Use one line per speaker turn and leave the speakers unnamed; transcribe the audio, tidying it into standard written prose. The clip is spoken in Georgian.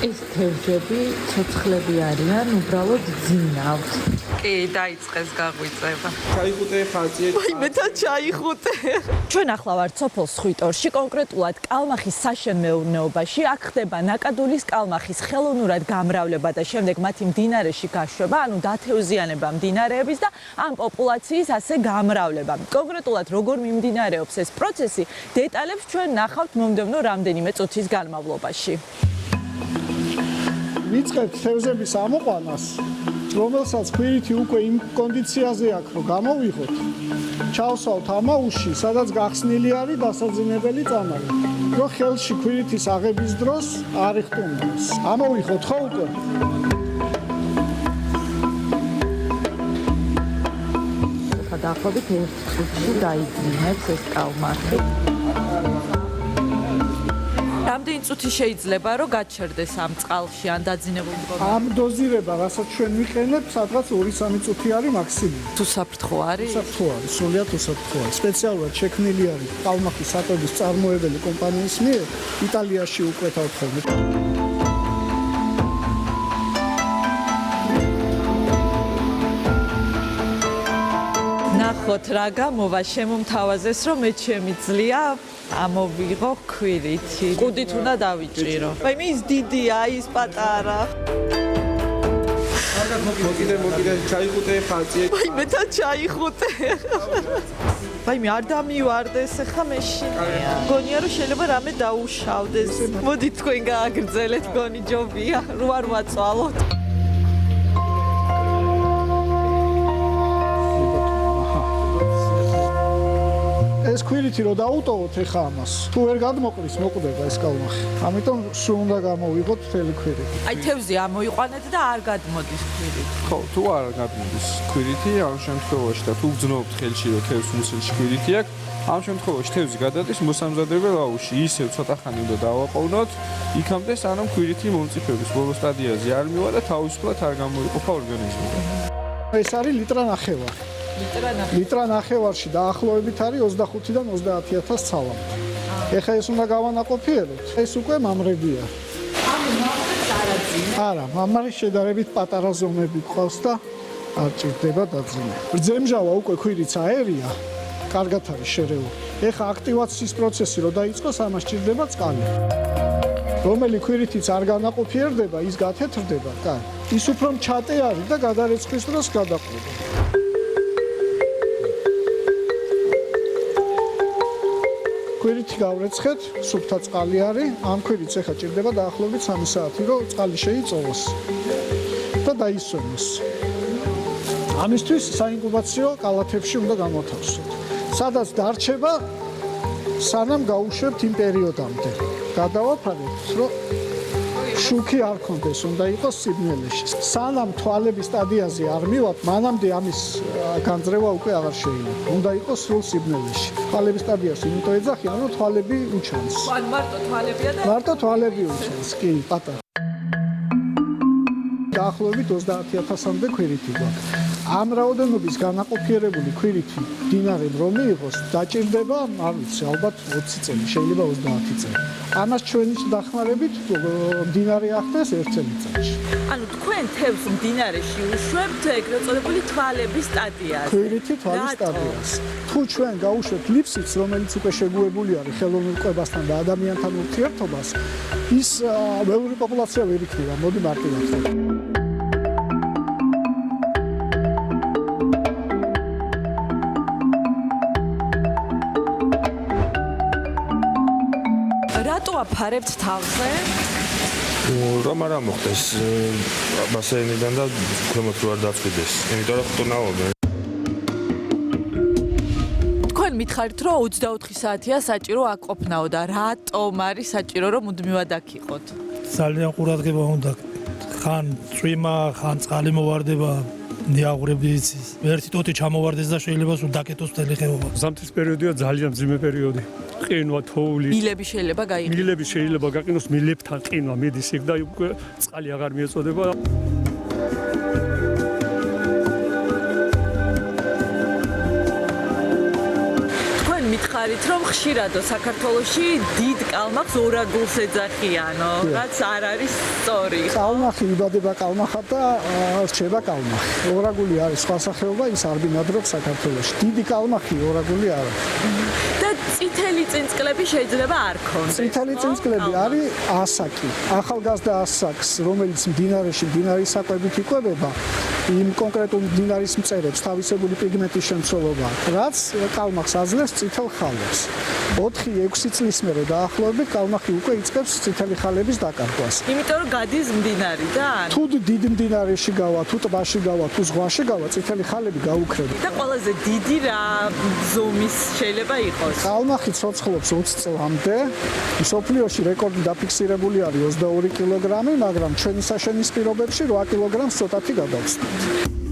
ეს თევზები ცოცხლები არიან, უბრალოდ ძინავთ.
კი, დაიწყეს გაღვიწება.
ჩაიხუტე ხალხი.
მეთა ჩაიხუტე.
ჩვენ ახლა ვართ სოფელ სხვითორში, კონკრეტულად კალმახის საშემეურნეობაში. აქ ხდება ნაკადულის კალმახის ხელოვნურად გამრავლება და შემდეგ მათი მდინარეში გაშვება, ანუ დათევზიანება მდინარეების და ამ პოპულაციის ასე გამრავლება. კონკრეტულად როგორ მიმდინარეობს ეს პროცესი, დეტალებს ჩვენ ნახავთ მომდევნო რამდენიმე წუთის განმავლობაში.
ვიწყებთ თევზების ამოყვანას, რომელსაც ქვირითი უკვე იმ კონდიციაზე აქვს, რომ გამოვიღოთ. ჩავსვავთ ამაუში, სადაც გახსნილი არის დასაძინებელი წამალი. რომ ხელში ქვირითის აღების დროს არ იხტუნოს. ამოვიღოთ ხო უკვე?
დაახლოებით 1 წუთში დაიძინებს ეს კალმახი.
რამდენი წუთი შეიძლება რომ გაჩერდეს ამ წყალში ან დაძინებულ მდგომარეობაში?
ამ დოზირება, რასაც ჩვენ ვიყენებთ, სადღაც 2-3 წუთი არის მაქსიმუმ.
თუ საფრთხო არის?
უსაფრთხო არის, სრულიად უსაფრთხო არის. სპეციალურად შექმნილი არის კალმახის საკვების წარმოებელი კომპანიის მიერ, იტალიაში უკვეთავთ ხოლმე.
ნახოთ რა გამოვა შემომთავაზეს რომ მე ჩემი ძლია ამოვიღო ქვირითი. კუდით უნდა დავიჭირო. აი მე ის დიდია, ის პატარა.
კარგად მოკიდე ჩაიხუტე ხალხი.
აი მეთა ჩაიხუტე. აი მე არ დამივარდეს ახლა მეშინია. გონია რომ შეიძლება რამე დაუშავდეს. მოდი თქვენ გააგრძელეთ, გონი ჯობია. რო არ ვაწვალოთ.
ეს ქვირითი რო დაუტოვოთ ეხა ამას, თუ ვერ გადმოყრის, მოკვდება ეს კალმახი. ამიტომ სულ უნდა გამოვიღოთ მთელი ქვირითი.
აი თევზი ამოიყვანეთ და არ გადმოდის ქვირითი.
ხო, თუ არ გადმოდის ქვირითი, ამ შემთხვევაში და თუ გძნობთ ხელში, რომ თევზს მუცელში ქვირითი აქვს, ამ შემთხვევაში თევზი გადადის მოსამზადებელ აუზში. ისევ ცოტა ხანი უნდა დავაყოვნოთ, იქამდე სანამ ქვირითი მომწიფების ბოლო სტადიაზე არ მივა და თავისუფლად არ გამოიყოფა ორგანიზმიდან.
ეს არის ლიტრა ნახევარი. ლიტრა ნახევარში დაახლოებით არის 25-დან 30,000 ცალამ. ეხლა ეს უნდა გავანაყოფიეროთ. ეს უკვე მამრებია. არა, მამარი შედარებით პატარა ზომები ყავს და არ ჭირდება დაძინება. ბრძემჟავა უკვე ქვირიც აერია, კარგად არის შერეული. ეხლა აქტივაციის პროცესი რო დაიწყოს, ამას ჭირდება წყალი. რომელი ქვირითიც არ განაყოფიერდება, ის გათეთრდება, კაი. ის უფრო მჩატე არის და გადარეცხვის დროს გადაყვება. ქვირითი გავრეცხეთ, სუფთა წყალი არის. ამ ქვირითს ახლა ჭირდება დაახლოებით 3 საათი, რომ წყალი შეიწოვოს და დაისვენოს. ამისთვის საინკუბაციო კალათებში უნდა გამოთავსოთ. სადაც დარჩება, სანამ გაუშვებთ იმ პერიოდამდე. გადავაფარებთ, რომ შუქი არ კონდეს, უნდა იყოს სიბნელეში. სანამ თვალების სტადიაზე არ მივაქვს, მანამდე ამის განძრევა უკვე აღარ შეიძლება. უნდა იყოს სრულ სიბნელეში. თვალების სტადიას იმიტომ ეძახიან, რომ თვალები უჩანს.
ან მარტო თვალებია და
მარტო თვალები უჩანს, კი, პატარა. დაახლოებით 30,000-მდე ქვირითი გვაქვს. ამ რაოდენობის განაყოფიერებული ქვირითი მდინარემ რომ მიიღოს, დაჭირდება, არ ვიცი, ალბათ 20 წელი, შეიძლება 30 წელი. ამას ჩვენი დახმარებით მდინარე ახდენს 1 წელიწადში.
ანუ თქვენ თევზს მდინარეში უშვებთ ეგრეთ წოდებული თვალების სტადიაზე.
ქვირითი თვალის სტადიას. თუ ჩვენ გაუშვებთ ლიფსიც, რომელიც უკვე შეგუებული არის ხელოვნურ კვებასთან და ადამიანთან ურთიერთობას, ის ველური პოპულაცია ვერ იქნება, მოდი მარტივად.
რატო აფარებთ თავზე?
რომ არ მოხდეს ბასეინიდან და ქვემოთ რო არ დაწვიდეს. იმიტომ რომ ხტუნაობენ.
თქვენ მითხარით რომ 24 საათია საჭირო აკოფნაო და რატომ არის საჭირო რომ მუდმივად აქ იყოთ?
ძალიან ყურადღება უნდა ხან წვიმა, ხან წყალი მოვარდება. ნიაღურები იცის. ერთი ტოტი ჩამოვარდეს და შეიძლება სულ დაკეტოს მთელი ხეობა.
ზამთრის პერიოდია ძალიან მძიმე პერიოდი. ყინვა, თოვლი.
მილები შეიძლება გაიყინოს.
მილები შეიძლება გაყინოს, მილებთან ყინვა მიდის იქ და უკვე წყალი აღარ მიეწოდება.
თქვენ
მითხარით, რომ ხშირადო საქართველოში დიდ კალმახს ორაგულს ეძახიანო, რაც არ არის სწორი.
კალმახი იბადება კალმახად და რჩება კალმახი. ორაგული არის სხვა სახეობა, ის არ ბინადრობს საქართველოში. დიდი კალმახი ორაგული არა.
და წითელი წინწკლები შეიძლება არ ქონდეს.
წითელი წინწკლები არის ასაკი. ახალგაზრდა ასაკს, რომელიც მდინარეში მდინარის საკვებით იკვებება, იმ კონკრეტულ მდინარის მწერებს თავისებური პიგმენტის შემცველობა, რაც კალმახს აძლევს წითელ ხალებს. 4-6 წლის მერე დაახლოებით კალმახი უკვე იწყებს წითელი ხალების დაკარგვას.
იმიტომ რომ გადის მდინარიდან.
თუ დიდ მდინარეში გავა, თუ ტბაში გავა, თუ ზღვაში გავა, წითელი ხალები გაუქრება.
და ყველაზე დიდი რა ზომის შეიძლება იყოს?
კალმახი ცოცხლობს 20 წლამდე. მსოფლიოში რეკორდი დაფიქსირებული არის 22 კილოგრამი, მაგრამ ჩვენი საშენის პირობებში 8 კილოგრამს ცოტათი გადავწყვეტ.